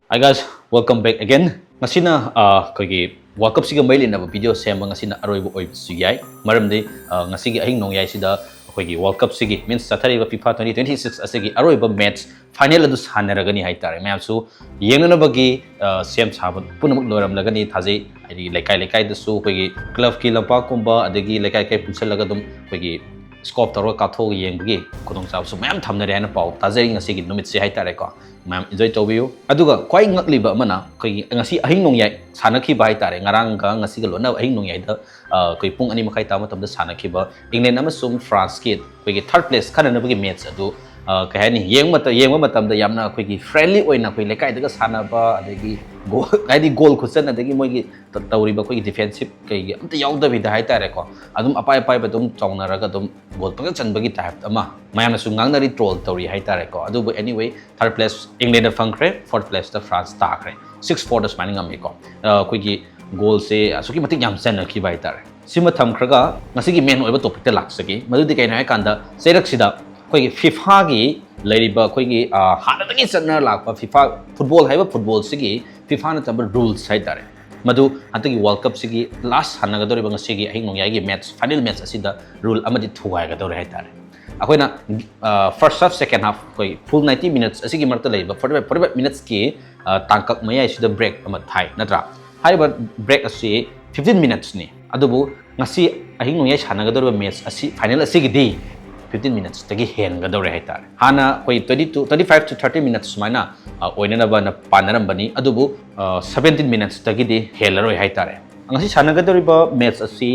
Hi guys, welcome back again. Ngasina koigi World Cup siga mailin na video sem ngasina aroibo oib siyai. Maramdi ngasigi ahing nong yai sida koigi World Cup sigi means Saturday FIFA 2026 asigi aroibo match final adu sanaragani hai tare. Mayam su yengna bagi sem sabot punamuk loram lagani thajai ai lekai dasu koigi club ki lampa kumba adagi lekai kai punsal lagadum koigi scope taro katho yengbagi kudong sab su mayam thamnare ana pau tajai ngasigi numit se hai tare ko. Ma'am enjoy tawbiyo aduga kwai ngakliba mana koi ngasi ahing nong yai sanaki bai tare ngarang ka ngasi ga lona ahing nong yai da koi pung ani makai ta matam da sanaki ba England amasung France ki koi third place khana na bagi match adu kahani yeng matam da yamna koi friendly oina koi lekai da sana ba adagi goal ai goal khusan adagi moi gi tawri ba koi defensive kai amta yaw da bi da hai tare ko adum apai ba dum chongna raga dum goal pa chan bagi type ama mayam na su ngang na troll tawri hai tare ko adu anyway third place England fangkre fourth place the France takre 6-4 the spanning amiko koi goal se asuki matik yam sen ki bai tare sima tham khraga ngasi gi main oiba topic te lak saki madu di kai na kanda serak sida koi FIFA gi leiriba koi gi hana dagi channa lakpa FIFA football haiba football sigi FIFA na tamba rules hai tare madu antagi World Cup sigi last hana ga dori bang sigi ahing nong yai gi match final match asida rule amadi thugai ga dori hai tare akoina first half second half koi full 90 minutes asigi marta leiba 45 minutes ki tangkak mayai sida break ama thai natra haiba break asi 15 minutes ni adubu ngasi ahing nong yai sana ga dori match asi final asigi di 15 minutes tagi hen ga dori hai tare hana koi 25 to 30 minutes maina oina ba na panaram bani adubu 17 minutes tagi di helaroi hai tare ngasi sana ga dori ba match asi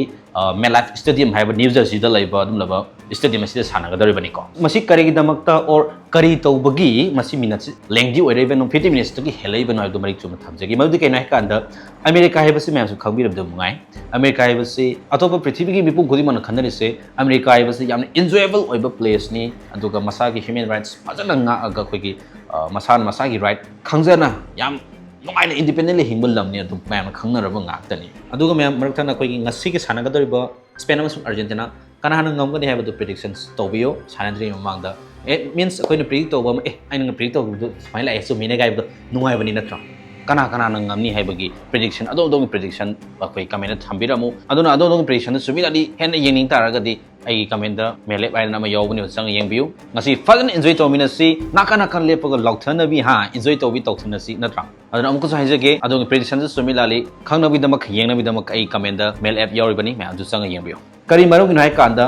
Mellife Stadium haiba New Jersey da laiba dum laba stadium asida sana ga dori bani ko masi kari gi damakta or kari tawbagi masi minutes lengdi oire ben 50 minutes tagi helai ben aidu mari chuma thamjagi madu kai nai kanda America haiba si myam su khangbi rab dum ngai America haiba si atopa prithvi gi mipum khodi man khanari se America haiba si yamna enjoyable oiba place ni aduga masa gi human rights fajana nga aga khoi gi masa gi right khangjana yam nungaina independently hingbal lamni adum mayam khangnaraba ngaktani aduga mayam marakthana koi ngasi gi sanagadoriba Spain amasung Argentina kana hana ngamgani haiba du predictions tobiyo sanadri mamangda it means koina predict toba aina predict tobu smile ai so mine gai bu nungai bani natra kana ngamni haibagi prediction adong prediction koi comment thambiramu aduna adong prediction sumilali hen yening taragadi ai comment da mele bai na ma yawbuni sang yengbiu ngasi fun enjoy to minasi nakana kan lepaga lokthana bi ha enjoy to bi tokthana si natra aduna amko sa haijage adong prediction sumilali khangna bi damak yengna bi damak ai comment da mail app yawribani ma adu sang yengbiu kari maru ginai kanda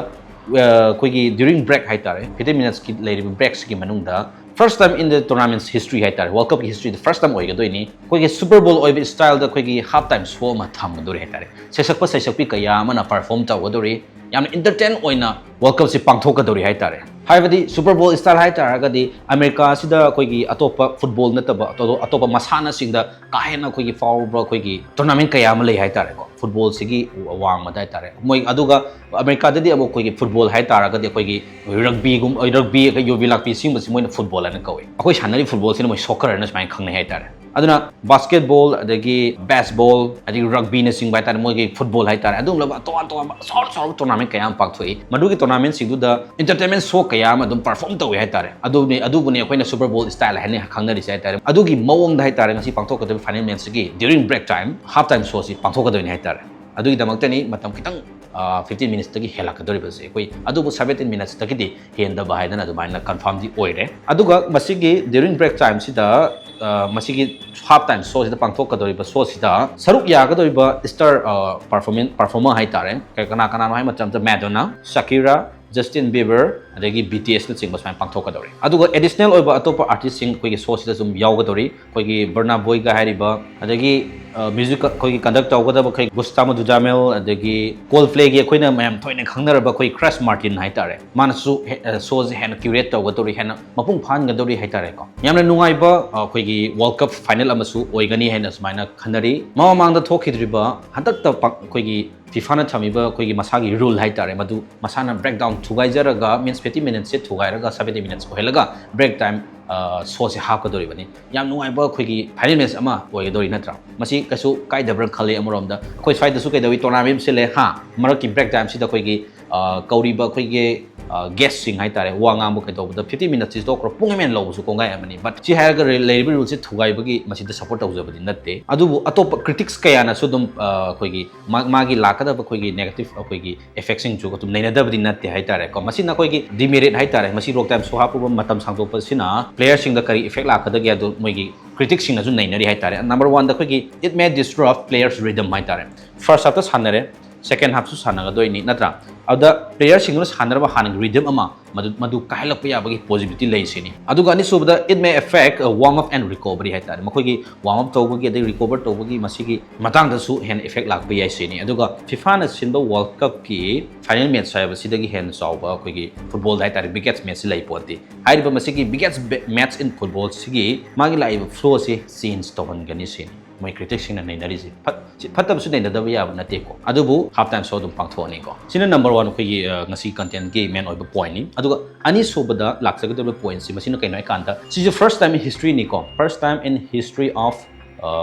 koi during break hai tare 15 minutes ki lady breaks ki manungda first time in the tournament's history hai tare World Cup history the first time oiga doini koi Super Bowl oiba style da koi half time show ma tham dori hai tare sesakpi kaya mana perform ta odori yamna entertain oina World Cup si pangthok ka dori hai tare haibadi Super Bowl style hai tare gadi America sida koi atopa football nataba atopa masana singda kahena koi foul bro koi tournament kaya ma lei hai tare ko football sigi wang ma dai tare moi aduga America dadi abo koi football hai tare gadi koi rugby ka yobi lakpi sing basi moina football ana kawai akoi sanari football sina moi soccer na smai khangne hai tare aduna basketball adagi baseball adagi rugby na sing bai tare moi football hai tare adum laba to sor tournament kaya am pak thoi madugi tournament sing da entertainment show kaya ma dum perform tawi hai tare adubuni akoina Super Bowl style hani khangnari sai tare adugi mawong da hai tare ngasi pangthok ka final match gi during break time half time show si pangthok ka hai tare adugi damaktani matam kitang 15 minutes tagi helak dori base koi adubu 17 minutes tagi di henda bahai dana adumaina confirm di oire aduga masigi during break time sida masigi half time show sida pangthok ka dori ba show sida saruk ya ka dori ba star performer hai tare kana no hai macam Madonna Shakira Justin Bieber adagi BTS na singba smai pangthok ka dori aduga additional oiba atopa artist sing koi show sida sum yaw ga dori koi Burna Boy ga hariba adagi music koi conduct tawga da koi Gustavo Dudamel adagi Coldplay gi koina mayam thoina khangnar ba koi Chris Martin hai tare manasu shows hen curate tawga dori hen mapung phan ga dori hai tare ko yamna nungai ba koi World Cup final amasu oigani hen asmaina khanari mamang da thokhidriba hantak ta koi FIFA na thamiba koi masagi rule hai tare madu masana breakdown thugai jaraga means 50 minutes se thugai raga 70 minutes ko helaga break time show se half ka dori bani yam nungai ba koi final match ama oi dori natra masi kasu kai dabra khale amorom da koi fight da su kai dawi tournament se le ha maraki break time si da koi kauri ba koi guesting hai tare wa ngam bu kai do 50 minutes is do kro pung men lo su ko ngai amani but chi ha ga labor rule se thugai bagi masi da support tau jabadi natte adu bu atop critics kaya na su dum khoi gi magi lakada ba khoi gi negative khoi gi effects sing ju ko tum nei na da badi natte hai tare ko masi na khoi gi demerit hai tare masi rok time so ha pu matam sang to pasina player sing da kari effect lakada ga do moi gi critics sing na ju nei na ri hai tare number 1 da khoi gi it may disrupt players rhythm hai tare first half ta sanare second half su sanaga doi ni natra ada player sing na sanara ba han rhythm ama madu kaila pa ya bagi positivity lei sini aduga ani subda it may affect warm up and recovery hai tare makoi gi warm up to bagi de recover to bagi masigi matang da su hen effect lak ba yai sini aduga FIFA na sinba world cup ki final match sai ba sidagi hen saw ba koi gi football hai tare biggest match lai pote hai ba masigi biggest match in football sigi magi lai flow se scenes to ban gani sini moi critics sing na nei nari phatab su nei da ba ya na te ko adubu half time show dum pang thoni ko sina number 1 koi gi ngasi content ge main oi ba point ni aduga ani sobada laksagada point si masina kainoi kanta this is the first time in history ni ko first time in history of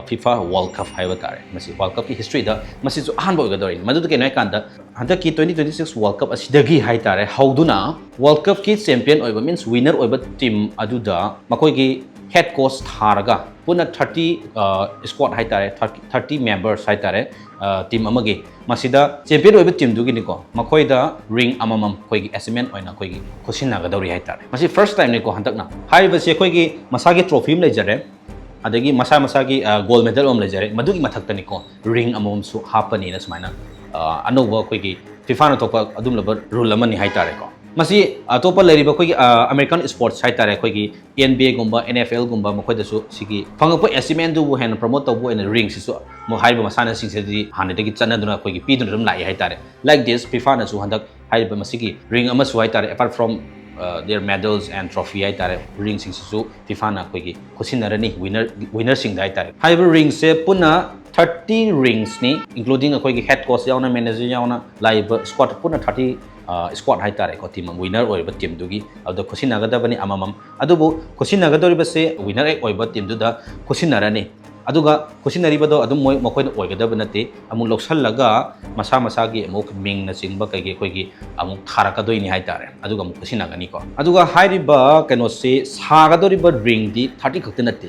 FIFA World Cup haiba tare masi World Cup ki history da masi ju ahan bo ga dori madu kainoi kanta handa ki 2026 World Cup asidagi hai tare hauduna World Cup ki champion oi ba means winner oi ba team aduda makoi gi head coach tharaga puna 30 squad hai tare 30 members hai tare team amagi masida champion oi ba team du gi ni ko makoi da ring amamam koi gi assignment oina koi gi khosina ga dori hai tare masi first time ni ko handak na hai ba se koi gi masagi trophy le jare adagi masa gi gold medal om le jare madu gi mathak tani ko ring amom su hapani na smaina anoba koi gi FIFA na topa adum labar rule amani hai tare ko masi atopa leriba koi American sports hai tare koi gi NBA gumba NFL gumba makoi da su sigi phangpo assignment du hen promote to bu en ring sisu mo haiba masana sing se di hane de gi chana duna koi gi pi dun ram lai hai tare like this FIFA na su handak haiba masigi ring ama su hai tare apart from their medals and trophy hai tare ring sing sisu FIFA na koi gi khosinarani winner sing dai tare haiba ring se puna 30 rings ni including koi gi head coach yauna manager yauna live squad puna 30 squad hai tare ko team winner oi ba team dugi ado khosina ga da bani amamam adubu khosina ga dori ba se winner ai oi ba team du da khosina rani aduga khosina ri ba do adum moi makoi oi ga da ba nate amu loksal laga masa gi amuk ming na sing ba kai gi koi gi amuk thara ka doi ni hai tare aduga mu khosina ga ni ko aduga hai ri ba keno se sa ga dori ba ring di 30 khakte nate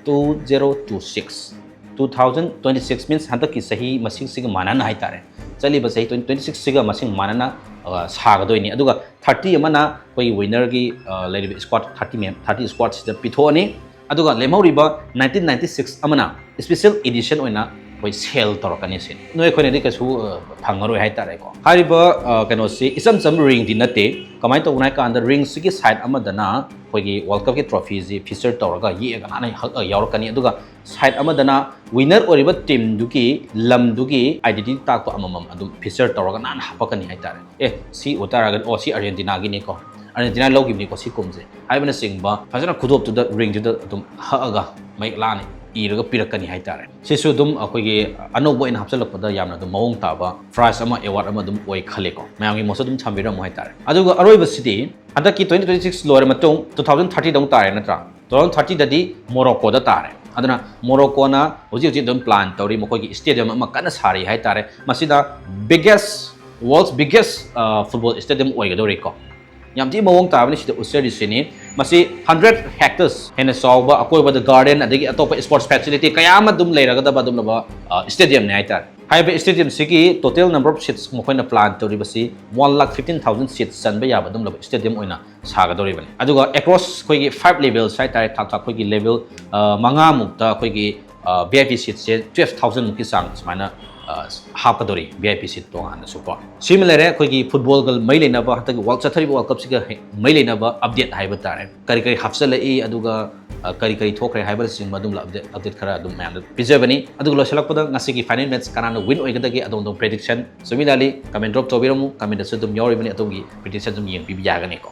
2026 2026 means hanta ki sahi masing sig manana hai tare chali ba sahi 2026 siga masing manana saga doi ni aduga 30 amana koi winner gi lady squad 30 squad sida pithoni aduga lemori ba 1996 amana special edition oina koi sale torokani sin noi khone ri kasu phangaro hai tare ko hariba kano si isam sam ring di nate kamai to unai ka under ring sigi side amadana koi gi world cup ki trophy ji feature toraga ye ga na hak yaurkani aduga side amadana winner oriba team duki lam duki identity tak to amamam adum feature toraga nan hapakani hai tare si utaraga o si Argentina gi ni ko Argentina logi ni ko si kumje ai bana singba fajana khudop to the ring to the adum haaga mai lani iraga pirakani hai tare sisu dum akoi gi anobo in hapsalak pada yamna dum mawong taba prize ama award ama dum oi khale ko mayang gi mosa dum chambira mo hai tare aduga aroiba city anda ki 2026 lore matung 2030 dong tare natra 2030 dadi Morocco da tare aduna Morocco na hoji dum plan tori mokoi gi stadium ama kana sari hai tare masida world's biggest football stadium oi ga dori ko yamti mawong tabani sida usari sini masi 100 hectares hena sawba akoi ba the garden adagi atopa sports facility kayama dum leiraga da badum laba stadium ne aitar haiba stadium sigi total number of seats mokoina plan tori basi 1,15,000 seats sanba ya badum laba stadium oina saga dori bani aduga across koi gi 5 levels sai tare thak koi gi level manga mukta koi gi VIP seats se 12,000 mukki sang smana happadori VIP seat to an support similar koi gi football gal mai lena ba hata world chathari world cup siga mai lena ba update haiba tare kari hafsal ei aduga kari thokre haiba sing madum la update khara adum mayam pijabani aduga lo selak pada ngasi gi final match kanana win oigadagi adong prediction similarly comment drop to biramu comment asudum yori bani adum gi prediction dum yeng bi yagani ko